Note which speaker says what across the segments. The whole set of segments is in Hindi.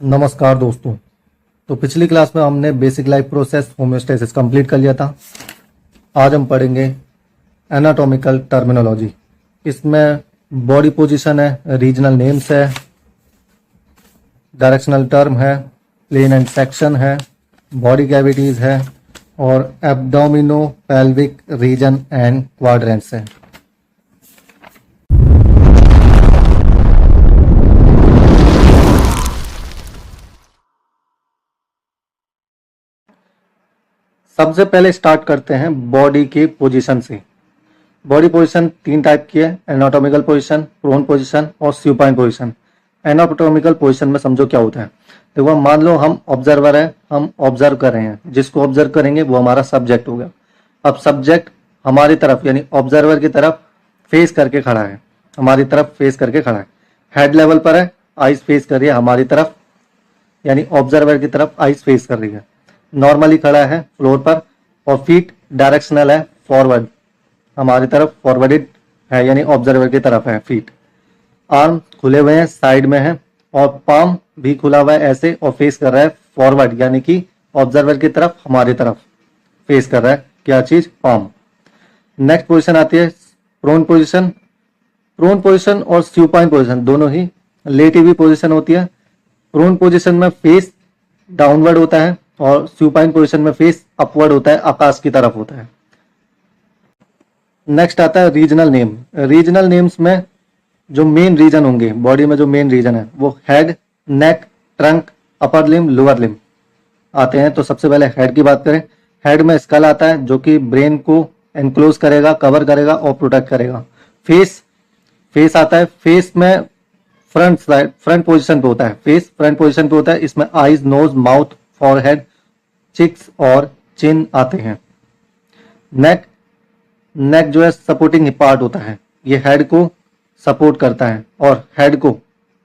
Speaker 1: नमस्कार दोस्तों। तो पिछली क्लास में हमने basic life process homeostasis complete कर लिया था। आज हम पढ़ेंगे एनाटॉमिकल टर्मिनोलॉजी। इसमें बॉडी पोजीशन है, रीजनल नेम्स है, डायरेक्शनल टर्म है, प्लेन एंड सेक्शन है, बॉडी कैविटीज है और एब्डोमिनो पेल्विक रीजन एंड क्वाड्रेंट्स है। सबसे पहले स्टार्ट करते हैं बॉडी के पोजीशन से। बॉडी पोजीशन तीन टाइप की है, एनाटॉमिकल पोजीशन, प्रोन पोजीशन और सुपाइन पोजीशन। एनाटॉमिकल पोजीशन में समझो क्या होता है। देखो, मान लो हम ऑब्जर्वर है, हम ऑब्जर्व कर रहे हैं, जिसको ऑब्जर्व करेंगे वो हमारा सब्जेक्ट हो गया। अब सब्जेक्ट हमारी तरफ यानी ऑब्जर्वर की तरफ फेस करके खड़ा है, हमारी तरफ फेस करके खड़ा है, हेड लेवल पर है, आइज फेस कर रही है हमारी तरफ यानी ऑब्जर्वर की तरफ आइज फेस कर रही है, नॉर्मली खड़ा है फ्लोर पर और फीट डायरेक्शनल है, फॉरवर्ड हमारी तरफ फॉरवर्डेड है यानी ऑब्जर्वर की तरफ है फीट। आर्म खुले हुए हैं, साइड में है और पाम भी खुला हुआ है ऐसे और फेस कर रहा है फॉरवर्ड यानी कि ऑब्जर्वर की तरफ हमारी तरफ फेस कर रहा है क्या चीज, पाम। नेक्स्ट पोजीशन आती है प्रोन पोजीशन। प्रोन पोजीशन और सुपाइन पोजीशन दोनों ही लेटी हुई पोजीशन होती है। प्रोन पोजीशन में फेस डाउनवर्ड होता है और सुपाइन पोजीशन में फेस अपवर्ड होता है, आकाश की तरफ होता है। नेक्स्ट आता है रीजनल नेम। रीजनल नेम्स में जो मेन रीजन होंगे बॉडी में, जो मेन रीजन है वो head, neck, trunk, upper limb, lower limb आते हैं। तो सबसे पहले हेड की बात करें। हेड में स्कल आता है जो कि ब्रेन को एनक्लोज करेगा, कवर करेगा और प्रोटेक्ट करेगा। फेस आता है। फेस में फ्रंट पोजीशन पे होता है, फेस फ्रंट पोजीशन पे होता है। इसमें eyes, nose, mouth, forehead, cheeks और चिन आते हैं। नेक जो है सपोर्टिंग पार्ट होता है, ये हेड को सपोर्ट करता है और हेड को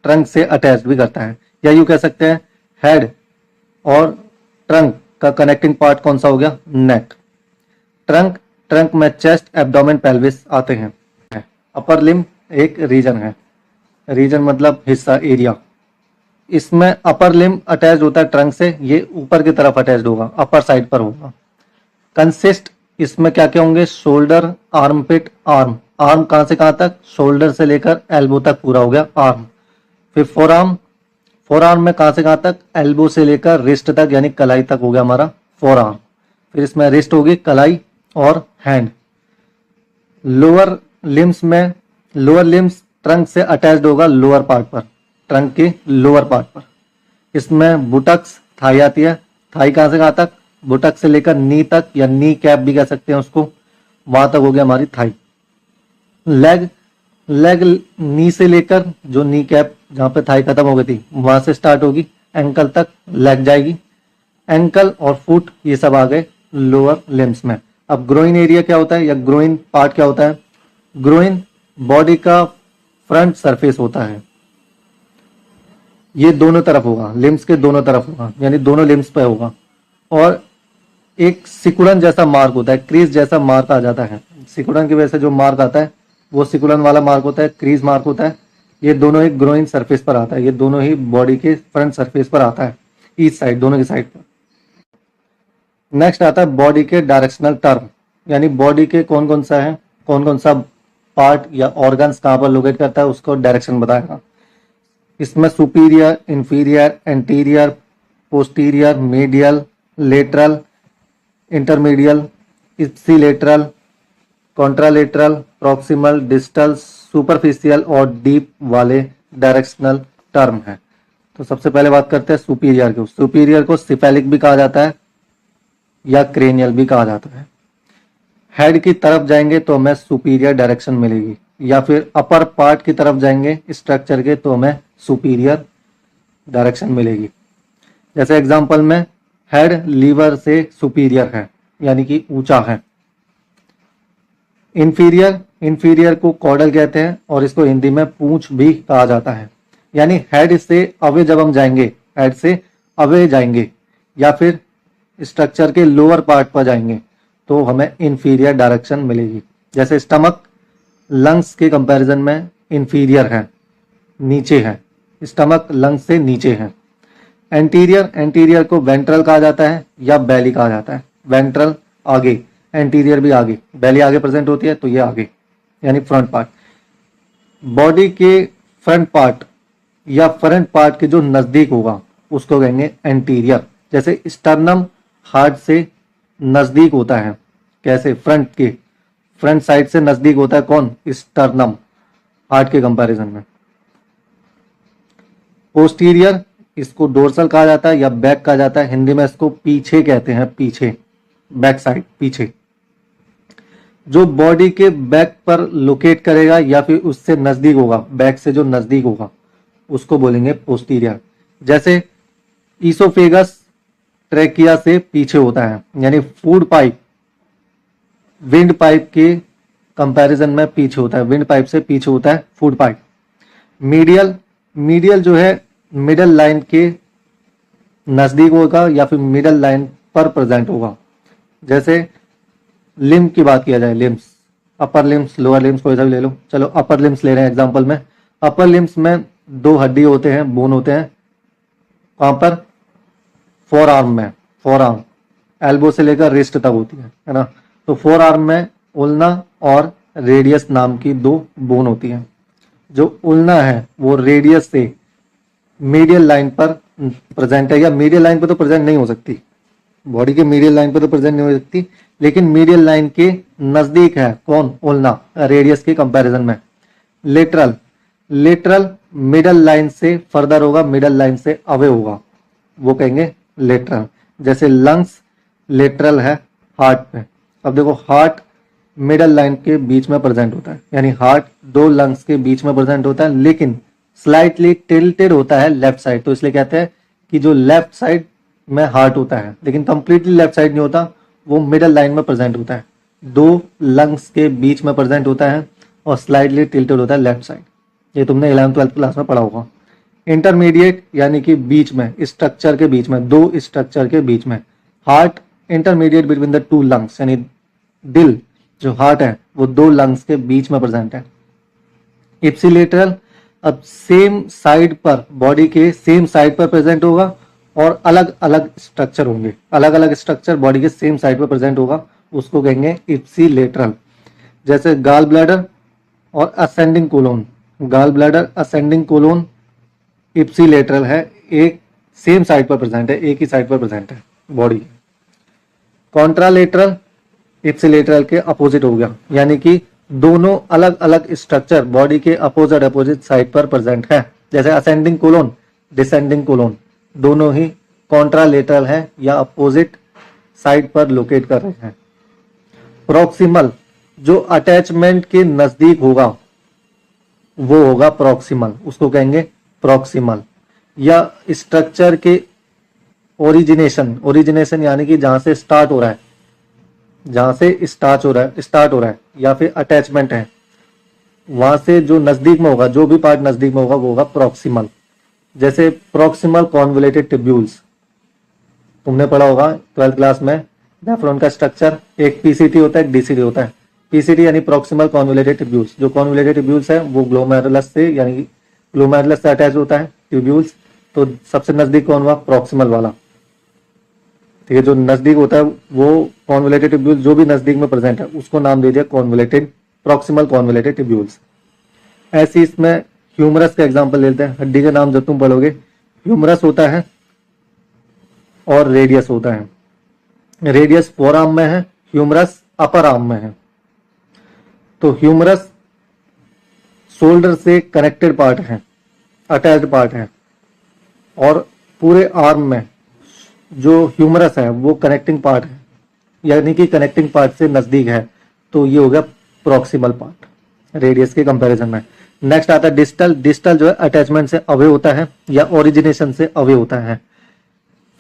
Speaker 1: ट्रंक से अटैच भी करता है, या यूं कह सकते हैं हेड और ट्रंक का कनेक्टिंग पार्ट कौन सा हो गया, नेक। ट्रंक में चेस्ट, एब्डोमेन, पेल्विस आते हैं। अपर लिम्ब एक रीजन है, रीजन मतलब हिस्सा, एरिया। इसमें अपर लिम्ब अटैच होता है ट्रंक से, ये ऊपर की तरफ अटैच होगा, अपर साइड पर होगा। कंसिस्ट इसमें क्या क्या होंगे, शोल्डर, आर्मपिट, आर्म कहां से कहां तक, शोल्डर से लेकर एल्बो तक पूरा हो गया आर्म। फिर फोर आर्म में कहां से कहां तक, एल्बो से लेकर रिस्ट तक यानी कलाई तक हो गया हमारा फोर आर्म। फिर इसमें रिस्ट होगी, कलाई और हैंड। लोअर लिम्स ट्रंक से अटैच्ड होगा लोअर पार्ट पर, ट्रंक के लोअर पार्ट पर। इसमें बुटक्स, थाई आती है। थाई कहां से कहां तक, बुटक से लेकर नी तक या नी कैप भी कह सकते हैं उसको, वहां तक हो गया हमारी थाई। लेग नी से लेकर जो नी कैप जहां पे थाई खत्म हो गई थी वहां से स्टार्ट होगी, एंकल तक लेग जाएगी। एंकल और फुट ये सब आ गए लोअर लिम्स में। अब ग्रोइन एरिया क्या होता है या ग्रोइन पार्ट क्या होता है। ग्रोइन बॉडी का फ्रंट सरफेस होता है, ये दोनों तरफ होगा, लिम्स के दोनों तरफ होगा यानी दोनों लिम्स पे होगा। और एक सिकुड़न जैसा मार्क होता है, क्रीज जैसा मार्क आ जाता है। सिकुड़न की वजह से जो मार्क आता है वो सिकुड़न वाला मार्क होता है, क्रीज मार्क होता है। ये दोनों एक ग्रोइन सरफेस पर आता है, ये दोनों ही बॉडी के फ्रंट सरफेस पर आता है, ईच साइड, दोनों की साइड पर। नेक्स्ट आता है बॉडी के डायरेक्शनल टर्म, यानी बॉडी के कौन कौन सा पार्ट या ऑर्गन्स कहां पर लोकेट करता है उसको डायरेक्शन बताएगा। इसमें superior, inferior, anterior, posterior, medial, lateral, intermedial, ipsilateral, contralateral, proximal, distal, superficial और डीप वाले डायरेक्शनल टर्म है। तो सबसे पहले बात करते हैं सुपीरियर को। सुपीरियर को सिफेलिक भी कहा जाता है या क्रेनियल भी कहा जाता है। हेड की तरफ जाएंगे तो हमें सुपीरियर डायरेक्शन मिलेगी, या फिर अपर पार्ट की तरफ जाएंगे स्ट्रक्चर के तो हमें सुपीरियर डायरेक्शन मिलेगी। जैसे एग्जांपल में हेड लीवर से सुपीरियर है यानी कि ऊंचा है। इंफीरियर को कॉर्डल कहते हैं और इसको हिंदी में पूंछ भी कहा जाता है। यानी हेड से अवे जब हम जाएंगे, हेड से अवे जाएंगे या फिर स्ट्रक्चर के लोअर पार्ट पर जाएंगे तो हमें इंफीरियर डायरेक्शन मिलेगी। जैसे स्टमक लंग्स के कंपैरिजन में इंफीरियर है, नीचे है, स्टमक लंग्स से नीचे है। एंटीरियर, एंटीरियर को वेंट्रल कहा जाता है या बेली कहा जाता है। वेंट्रल आगे, एंटीरियर भी आगे, बेली आगे प्रेजेंट होती है तो ये आगे यानी फ्रंट पार्ट। बॉडी के फ्रंट पार्ट या फ्रंट पार्ट के जो नजदीक होगा उसको कहेंगे एंटीरियर। जैसे स्टर्नम हार्ट से नजदीक होता है, कैसे? फ्रंट के, फ्रंट साइड से नजदीक होता है कौन? स्टर्नम, हार्ट के कंपैरिजन में। पोस्टीरियर, इसको डोर्सल कहा जाता है या बैक कहा जाता है, हिंदी में इसको पीछे कहते हैं, पीछे, बैक साइड, पीछे। जो बॉडी के बैक पर लोकेट करेगा या फिर उससे नजदीक होगा, बैक से जो नजदीक होगा उसको बोलेंगे पोस्टीरियर। जैसे ईसोफेगस ट्रेकिया से पीछे होता है, यानी फूड पाइप विंड पाइप के कंपैरिजन में पीछे होता है, विंड पाइप से पीछे होता है फूड पाइप। मीडियल, मीडियल जो है मिडल लाइन के नजदीक होगा या फिर मिडल लाइन पर प्रेजेंट होगा। जैसे लिम्ब की बात किया जाए, limbs, upper limbs, lower limbs, कोई सा भी ले लो। चलो अपर लिम्स ले रहे हैं एग्जांपल में। अपर लिम्स में दो हड्डी होते हैं, बोन होते हैं, कहां पर? फोर आर्म में, फोर आर्म, एल्बो से लेकर रिस्ट तक होती है ना। तो फोर आर्म में उल्ना और रेडियस नाम की दो बोन होती हैं। जो उल्ना है वो रेडियस से मीडियल लाइन पर प्रेजेंट है, या मीडियल लाइन पर तो प्रेजेंट नहीं हो सकती, बॉडी के मीडियल लाइन पर तो प्रेजेंट नहीं हो सकती, लेकिन मीडियल लाइन के नजदीक है कौन? उल्ना, रेडियस के कंपैरिजन में। लेटरल, लेटरल मिडल लाइन से फर्दर होगा, मिडल लाइन से अवे होगा, वो कहेंगे लेटरल। जैसे लंग्स लेटरल है हार्ट में। अब देखो हार्ट मिडल लाइन के बीच में प्रेजेंट होता है, यानी हार्ट दो लंग्स के बीच में प्रेजेंट होता है, लेकिन स्लाइटली टिल्टेड होता है लेफ्ट साइड, तो इसलिए कहते हैं कि जो लेफ्ट साइड में हार्ट होता है, लेकिन कंप्लीटली लेफ्ट साइड नहीं होता, वो मिडल लाइन में प्रेजेंट होता है, दो लंग्स के बीच में प्रेजेंट होता है और स्लाइटली टिल्टेड होता है लेफ्ट साइड। ये तुमने 11th-12th क्लास में पढ़ा होगा। इंटरमीडिएट यानी कि बीच में, स्ट्रक्चर के बीच में, दो स्ट्रक्चर के बीच में। Heart intermediate between the two lungs, यानी दिल जो हार्ट है वो दो लंग्स के बीच में प्रेजेंट है। इप्सिलेटरल, अब सेम साइड पर, बॉडी के सेम साइड पर प्रेजेंट होगा और अलग अलग स्ट्रक्चर होंगे, अलग अलग स्ट्रक्चर बॉडी के सेम साइड पर प्रेजेंट होगा, उसको कहेंगे इप्सिलेटरल। जैसे गाल ब्लैडर और ascending colon, gall bladder ascending colon ipsilateral है, एक सेम साइड पर प्रेजेंट है, एक ही साइड पर प्रेजेंट है बॉडी। कॉन्ट्रालेटरल इप्सिलेटरल के अपोजिट हो गया, यानी कि दोनों अलग अलग स्ट्रक्चर बॉडी के अपोजिट साइड पर प्रेजेंट है। जैसे असेंडिंग कोलोन, डिसेंडिंग कोलोन, दोनों ही कॉन्ट्रालेटरल है या अपोजिट साइड पर लोकेट कर रहे हैं। प्रॉक्सिमल, जो अटैचमेंट के नजदीक होगा वो होगा प्रॉक्सिमल, उसको कहेंगे प्रॉक्सिमल। या स्ट्रक्चर के ओरिजिनेशन, ओरिजिनेशन यानी कि जहां से स्टार्ट हो रहा है, जहां से स्टार्ट हो रहा है या फिर अटैचमेंट है, वहां से जो नजदीक में होगा, जो भी पार्ट नजदीक में होगा वो होगा प्रॉक्सिमल। जैसे प्रॉक्सिमल कॉन्वोलेटेड टिब्यूल्स, तुमने पढ़ा होगा 12th क्लास में, नेफ्रॉन का स्ट्रक्चर, एक पीसीटी होता है, एक डीसीटी होता है। पीसीटी यानी प्रॉक्सिमल कॉन्वोलेटेड टिब्यूल्स, जो कॉन्वोलेटेड टिब्यूल्स है वो ग्लोमेरुलस से, यानी ग्लोमेरुलस से अटैच होता है टिब्यूल्स, तो सबसे नजदीक कौन हुआ? प्रॉक्सिमल वाला। ठीक है, जो नजदीक होता है वो कॉन्वोलेटेड टिब्यूल्स, जो भी नजदीक में प्रेजेंट है उसको नाम दे दिया कॉन्वोलेटेड, प्रॉक्सिमल कॉन्वोलेटेड टिब्यूल्स। ऐसे इसमें ह्यूमरस का एग्जांपल लेते हैं, हड्डी का नाम जब तुम पढ़ोगे, ह्यूमरस होता है और रेडियस होता है। रेडियस फोर आर्म में है, ह्यूमरस अपर आर्म में है। तो ह्यूमरस शोल्डर से कनेक्टेड पार्ट है, अटैच्ड पार्ट है, और पूरे आर्म में जो ह्यूमरस है वो कनेक्टिंग पार्ट है, यानी कि कनेक्टिंग पार्ट से नजदीक है, तो ये हो गया प्रॉक्सिमल पार्ट रेडियस के कंपैरिजन में। नेक्स्ट आता है डिस्टल। डिस्टल जो है अटैचमेंट से अवे होता है या ओरिजिनेशन से अवे होता है।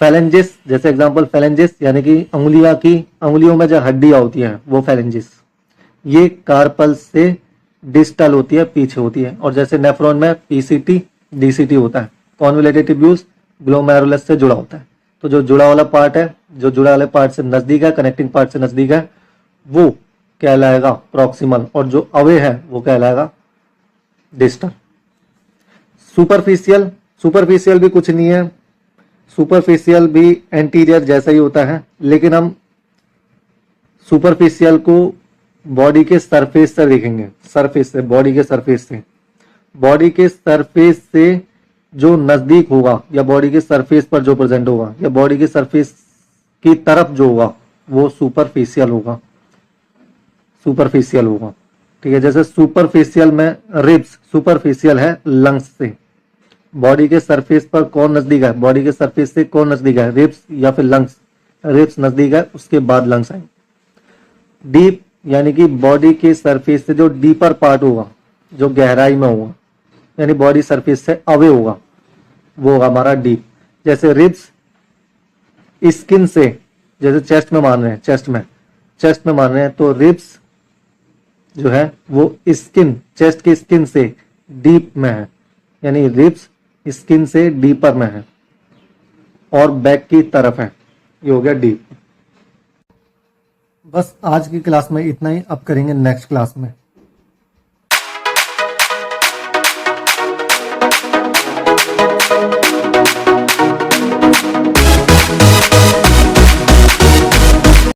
Speaker 1: फैलेंजिस, जैसे एग्जांपल फैलेंजिस यानी कि अंगुलियों में जो हड्डियां होती है वो फैलेंजिस, ये कार्पल से डिस्टल होती है, पीछे होती है। और जैसे नेफ्रॉन में पीसीटी डीसीटी होता है, कॉन्वोलेटेड टिब्यूल्स ग्लोमेरुलस से जुड़ा होता है, तो जो जुड़ा वाला पार्ट है, जो जुड़ा वाले पार्ट से नजदीक है, कनेक्टिंग पार्ट से नजदीक है, वो कहलाएगा प्रॉक्सिमल, और जो अवे है वो कहलाएगा डिस्टल। सुपरफिशियल, सुपरफिशियल भी कुछ नहीं है, सुपरफिशियल भी एंटीरियर जैसा ही होता है, लेकिन हम सुपरफिशियल को बॉडी के सरफेस से देखेंगे, सरफेस से, बॉडी के सरफेस से। बॉडी के सरफेस से जो नजदीक होगा या बॉडी के सरफेस पर जो प्रेजेंट होगा या बॉडी के सरफेस की तरफ जो होगा वो सुपरफिशियल होगा, सुपरफिशियल होगा। ठीक है, जैसे सुपरफिशियल में रिब्स सुपरफिशियल है लंग्स से। बॉडी के सरफेस पर कौन नजदीक है, बॉडी के सरफेस से कौन नजदीक है, रिब्स या फिर लंग्स। रिब्स नजदीक है, उसके बाद लंग्स आएंगे। डीप यानी कि बॉडी के सरफेस से जो डीपर पार्ट होगा, जो गहराई में होगा, यानी बॉडी सरफेस से अवे होगा, वो होगा हमारा डीप। जैसे रिब्स स्किन से, जैसे चेस्ट में मान रहे हैं, चेस्ट में मान रहे हैं, तो रिब्स जो है वो स्किन, चेस्ट की स्किन से डीप में है, यानी रिब्स स्किन से डीपर में है और बैक की तरफ है, ये हो गया डीप। बस आज की क्लास में इतना ही, अब करेंगे नेक्स्ट क्लास में।